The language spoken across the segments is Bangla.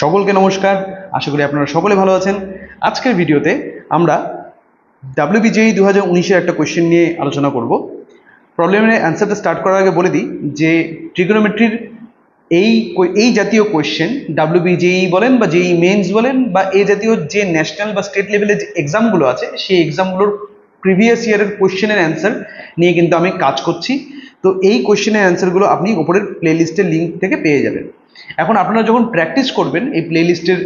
সকলকে নমস্কার। আশা করি আপনারা সকলে ভালো আছেন। আজকের ভিডিওতে আমরা WBJEE 2019-এর একটা কোয়েশ্চেন নিয়ে আলোচনা করব। প্রবলেমের অ্যান্সারটা স্টার্ট করার আগে বলে দিই যে ট্রিগোনোমেট্রির এই জাতীয় কোয়েশ্চেন WBJEE বলেন বা জেই মেন্স বলেন বা এই জাতীয় যে ন্যাশনাল বা স্টেট লেভেলের যে এক্সামগুলো আছে সেই এক্সামগুলোর প্রিভিয়াস ইয়ারের কোয়েশ্চেনের অ্যান্সার নিয়ে কিন্তু আমি কাজ করছি। তো এই কোয়েশ্চেনের অ্যান্সারগুলো আপনি উপরের প্লেলিস্টের লিঙ্ক থেকে পেয়ে যাবেন। এখন আপনারা যখন প্র্যাকটিস করবেন এই প্লেলিস্টের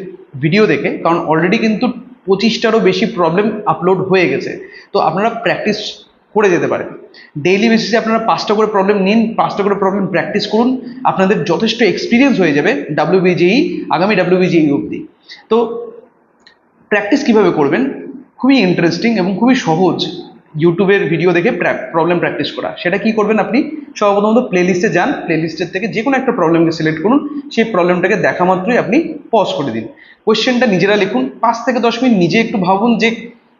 ভিডিও দেখে, কারণ অলরেডি কিন্তু 25টারও বেশি প্রবলেম আপলোড হয়ে গেছে, তো আপনারা প্র্যাকটিস করে যেতে পারেন। ডেইলি বেসিসে আপনারা 5টা করে প্রবলেম নিন, 5টা করে প্রবলেম প্র্যাকটিস করুন, আপনাদের যথেষ্ট এক্সপিরিয়েন্স হয়ে যাবে WBJEE, আগামী WBJEE অবধি। তো প্র্যাকটিস কিভাবে করবেন, খুবই ইন্টারেস্টিং এবং খুবই সহজ ইউটিউবের ভিডিও দেখে প্রবলেম প্র্যাকটিস করা। সেটা কি করবেন, আপনি সর্বপ্রথমত প্লেলিস্টে যান, প্লেলিস্টের থেকে যে কোনো একটা প্রবলেমকে সিলেক্ট করুন, সেই প্রবলেমটাকে দেখা মাত্রই আপনি পজ করে দিন, কোয়েশ্চেনটা নিজেরা লিখুন, 5 থেকে 10 মিনিট নিজে একটু ভাবুন যে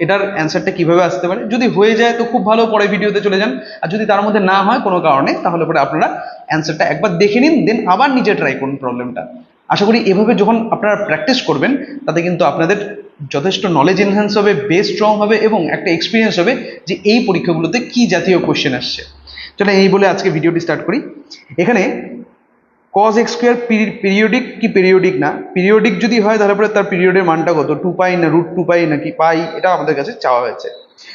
এটার অ্যান্সারটা কিভাবে আসতে পারে। যদি হয়ে যায় তো খুব ভালো, পরে ভিডিওতে চলে যান। আর যদি তার মধ্যে না হয় কোনো কারণে, তাহলে পরে আপনারা অ্যান্সারটা একবার দেখে নিন, দেন আবার নিজে ট্রাই করুন প্রবলেমটা। আশা করি এভাবে যখন আপনারা প্র্যাকটিস করবেন তাতে কিন্তু আপনাদের যথেষ্ট নলেজ এনহ্যান্স হবে, বেস স্ট্রং হবে এবং একটা এক্সপিরিয়েন্স হবে যে এই পরীক্ষাগুলোতে কি জাতীয় কোয়েশ্চেন আসছে। চলো এই বলে আজকে ভিডিওটি স্টার্ট করি। এখানে cos x স্কোয়ার পিরিয়ডিক কি পিরিয়ডিক না, পিরিয়ডিক যদি হয় তাহলে পরে তার পিরিয়ডের মানটা কত, 2π না √2π নাকি পাই, এটা আমাদের কাছে চাওয়া হয়েছে।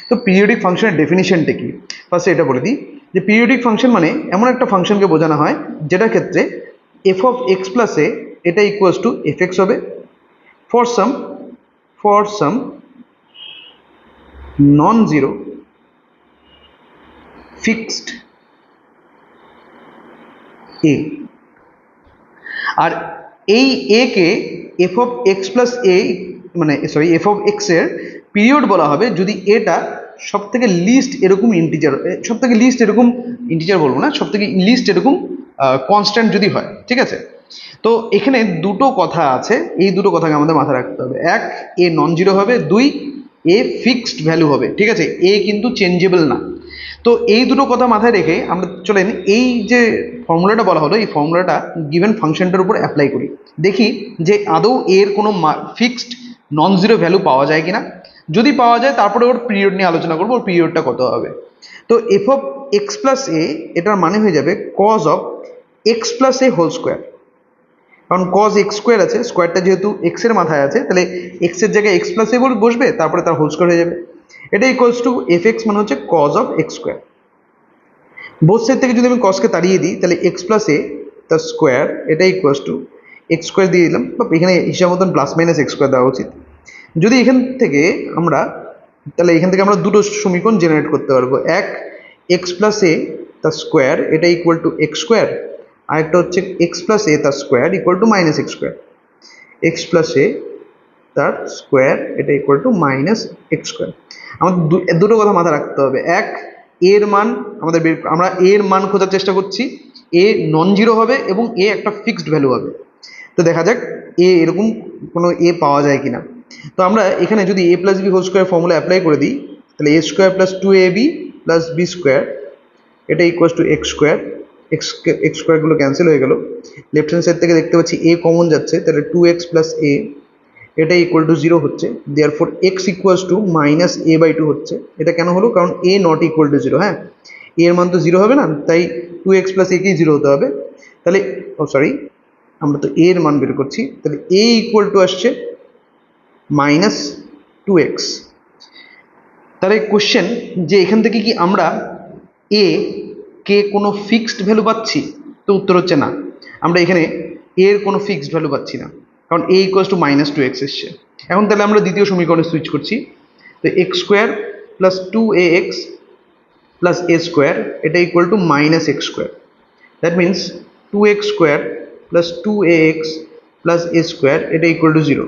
তো পিরিয়ডিক ফাংশনের ডেফিনিশনটা কি, ফার্স্টে এটা বলে দিই যে পিরিয়ডিক ফাংশন মানে এমন একটা ফাংশনকে বোঝানো হয় যেটার ক্ষেত্রে f of x plus A এটা ইকুয়ালস টু এফ এক্স হবে for some non zero fixed A. আর এই এ কে F of x plus A মানে সরি এফ অফ এক্স এর পিরিয়ড বলা হবে যদি এটা সব থেকে লিস্ট এরকম ইন্টিজার বলবো না, সব থেকে লিস্ট এরকম কনস্ট্যান্ট যদি হয়। ঠিক আছে, তো এখানে দুটো কথা আছে, এই দুটো কথাকে আমাদের মাথায় রাখতে হবে। এক, এ নন জিরো হবে, দুই, এ ফিক্সড ভ্যালু হবে। ঠিক আছে, এ কিন্তু চেঞ্জেবল না। তো এই দুটো কথা মাথায় রেখে আমরা চলেন এই যে ফর্মুলাটা বলা হলো, এই ফর্মুলাটা গিভেন ফাংশনটার উপর অ্যাপ্লাই করি, দেখি যে আদৌ এর কোনো ফিক্সড নন জিরো ভ্যালু পাওয়া যায় কিনা। যদি পাওয়া যায় তারপরে ওর পিরিয়ড নিয়ে আলোচনা করবো, ওর পিরিয়ডটা কত হবে। তো f of x plus a এটার মানে হয়ে যাবে cos of x plus a whole square, কারণ কজ এক্স স্কোয়ার আছে, স্কোয়ারটা যেহেতু এক্স এর মাথায় আছে তাহলে এক্স এর জায়গায় এক্স প্লাস এ বসবে, তারপরে তার হোল স্কোয়ার হয়ে যাবে। এটা ইকুয়ালস টু এফ এক্স মানে হচ্ছে cos of x square. Both side থেকে যদি আমি কসকে তাড়িয়ে দিই তাহলে এক্স প্লাস এ তার স্কোয়ার এটা ইকুয়ালস টু এক্স স্কোয়ার দিয়ে দিলাম, বা এখানে হিসাব মতন প্লাস মাইনাস এক্স স্কোয়ার দেওয়া উচিত। যদি এখান থেকে আমরা দুটো সমীকরণ জেনারেট করতে পারবো। এক, এক্স প্লাস এ তার স্কোয়ার এটা ইকুয়াল টু এক্স স্কোয়ার, আর একটা হচ্ছে এক্স প্লাস এ তার square equal to minus X square. X plus A তার স্কোয়ার এটা equal to minus X square. আমাদের দুটো কথা মাথায় রাখতে হবে। এক, এর মান আমরা এর মান খোঁজার চেষ্টা করছি, এ নন জিরো হবে এবং এ একটা ফিক্সড ভ্যালু হবে। তো দেখা যাক এরকম কোনো এ পাওয়া যায় কিনা। তো আমরা এখানে যদি A plus B whole square formula apply করে দিই তাহলে A square plus 2ab plus B square এটা equals to X square. X স্কোয়ারগুলো ক্যান্সেল হয়ে গেল, লেফট হ্যান্ড সাইড থেকে দেখতে পাচ্ছি এ কমন যাচ্ছে, তাহলে 2x প্লাস এ এটা ইকুয়াল টু 0 হচ্ছে, therefore x equals to minus a by 2 হচ্ছে। এটা কেন হলো, কারণ a নট ইকুয়াল টু 0। হ্যাঁ, এর মান তো 0 হবে না, তাই 2x প্লাস a কেই 0 হতে হবে। তাহলে আমরা তো এর মান বের করছি, তাহলে a ইকুয়াল টু আসছে মাইনাস 2x। তাহলে কোশ্চেন যে এখান থেকে কি আমরা a কে কোনো ফিক্সড ভ্যালু পাচ্ছি, তো উত্তর হচ্ছে না, আমরা এখানে এর কোনো ফিক্সড ভ্যালু পাচ্ছি না, কারণ a equals to minus 2x এসছে। এখন তাহলে আমরা দ্বিতীয় সমীকরণে সুইচ করছি, তো X square plus 2ax plus a square এটা equal to minus X square. That means 2x square plus 2ax plus a square এটা ইকুয়াল টু 0।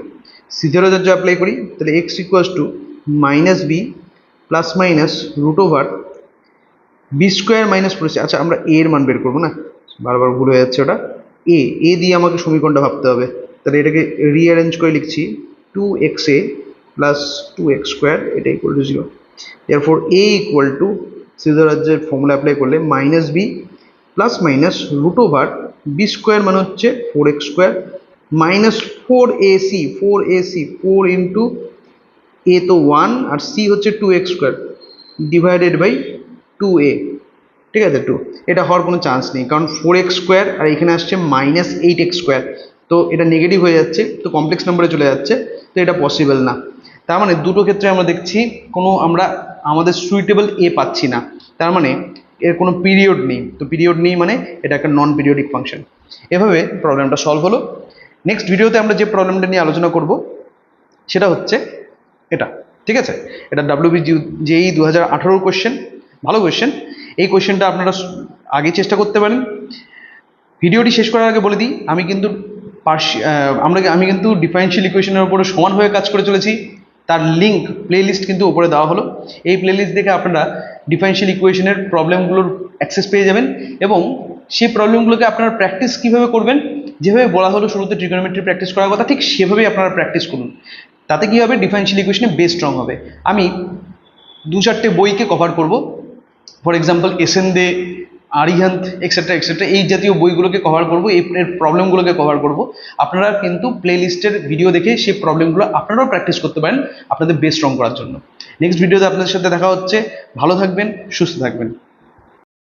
সিধেরও যদি অ্যাপ্লাই করি তাহলে x equals to minus B plus minus root over B square minus পড়েছে। আচ্ছা, আমরা a এর মান বের করবো না, বারবার ভুল হয়ে যাচ্ছে, ওটা এ দিয়ে আমাকে সমীকরণটা ভাবতে হবে। তাহলে এটাকে রিঅ্যারেঞ্জ করে লিখছি 2xa প্লাস 2x স্কোয়ার এটা ইকুয়াল টু 0। এরপর a ইকুয়াল টু সিধেরাজ্যের ফর্মুলা অ্যাপ্লাই করলে minus B plus minus root over B square মানে হচ্ছে 4x square minus four AC, four into A তো ওয়ান আর সি হচ্ছে two X square divided by two A, ঠিক আছে, টু। এটা হওয়ার কোনো চান্স নেই, কারণ ফোর এক্স স্কোয়ার আর এখানে আসছে মাইনাস এইট এক্স স্কোয়ার, তো এটা নেগেটিভ হয়ে যাচ্ছে, তো কমপ্লেক্স নাম্বারে চলে যাচ্ছে, তো এটা পসিবল না। তার মানে দুটো ক্ষেত্রে আমরা দেখছি আমরা আমাদের সুইটেবল এ পাচ্ছি না, তার মানে এর কোনো পিরিয়ড নেই, তো পিরিয়ড নেই মানে এটা একটা নন পিরিয়ডিক ফাংশন। এভাবে প্রবলেমটা সলভ হলো। নেক্সট ভিডিওতে আমরা যে প্রবলেমটা নিয়ে আলোচনা করব সেটা হচ্ছে এটা, ঠিক আছে। এটা WBJEE 2018 কোয়েশ্চেন, ভালো কোয়েশ্চেন। এই কোয়েশ্চেনটা আপনারা আগে চেষ্টা করতে পারেন। ভিডিওটি শেষ করার আগে বলে দিই, আমি কিন্তু ডিফারেনশিয়াল ইকুয়েশনের উপরে সমানভাবে কাজ করে চলেছি, তার লিঙ্ক প্লেলিস্ট কিন্তু উপরে দেওয়া হলো। এই প্লেলিস্ট দেখে আপনারা ডিফারেনশিয়াল ইকুয়েশনের প্রবলেমগুলোর অ্যাক্সেস পেয়ে যাবেন, এবং সেই প্রবলেমগুলোকে আপনারা প্র্যাকটিস কীভাবে করবেন, যেভাবে বলা হলো শুরুতে ট্রিগোনোমেট্রি প্র্যাকটিস করার কথা, ঠিক সেভাবেই আপনারা প্র্যাকটিস করুন। তাতে কী হবে, ডিফারেনশিয়াল ইকুয়েশনে বেস স্ট্রং হবে। আমি দু চারটে বইকে কভার করব, for example SN Dey, Arihant, etcetera etcetera, এই জাতীয় বইগুলোকে কভার করবো, এর প্রবলেমগুলোকে কভার করব। আপনারা কিন্তু প্লে লিস্টের ভিডিও দেখে সেই প্রবলেমগুলো আপনারাও প্র্যাকটিস করতে পারেন আপনাদের বেস স্ট্রং করার জন্য। নেক্সট ভিডিওতে আপনাদের সাথে দেখা হচ্ছে। ভালো থাকবেন, সুস্থ থাকবেন।